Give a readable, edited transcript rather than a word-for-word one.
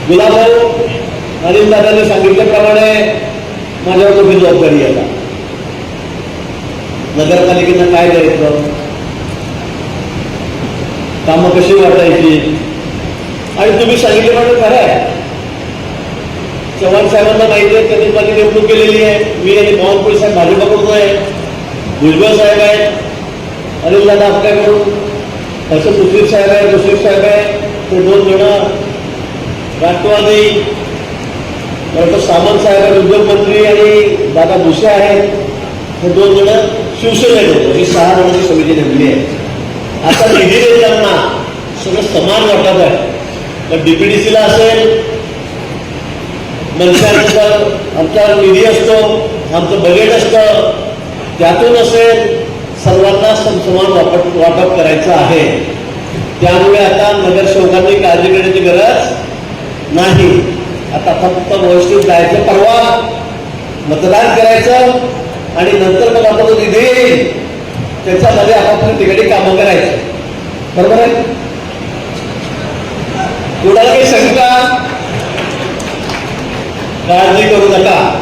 गुलाबभाऊ अनिल दादांनी सांगितल्याप्रमाणे माझ्यावर मोठी जबाबदारी आहे. नगरपालिकेनं काय द्यायचं, कामं कशी वाटायची, आणि तुम्ही सांगितल्याप्रमाणे खरं आहे. चव्हाण साहेबांना माहिती आहे, त्यांनी माझी निवडणूक केलेली आहे. मी आणि बावनकुळे साहेब भाजपाकडून आहे, भुजबळ साहेब आहेत, अनिल दादा आपल्याकडून, असं मुश्रीफ साहेब आहे, मुश्रीफ साहेब आहे, ते 2 जण राष्ट्रवादी, डॉक्टर सामंत साहेब आहेत उद्योगमंत्री, आणि दादा भुसे आहेत, हे 2 जण शिवसेनेत होते. ही 6 जणांची समिती नेमली आहे. आता निधी देताना सगळं समान वाटत आहे. तर डीपीडीसीला असेल, मनशाचा आमचा निधी असतो, आमचं बजेट असतं, त्यातून असेल सर्वांना समान वाटप करायचं आहे. त्यामुळे आता नगरसेवकांनी काळजी करण्याची गरज नाही. आता फक्त व्यवस्थित जायचं, परवा मतदान करायचं, आणि नंतर मग आता जो निधी येईल त्याच्यामध्ये आपापल्या ठिकाणी कामं करायचं. बरोबर आहे? कोणाला काही शंका, काळजी करू नका.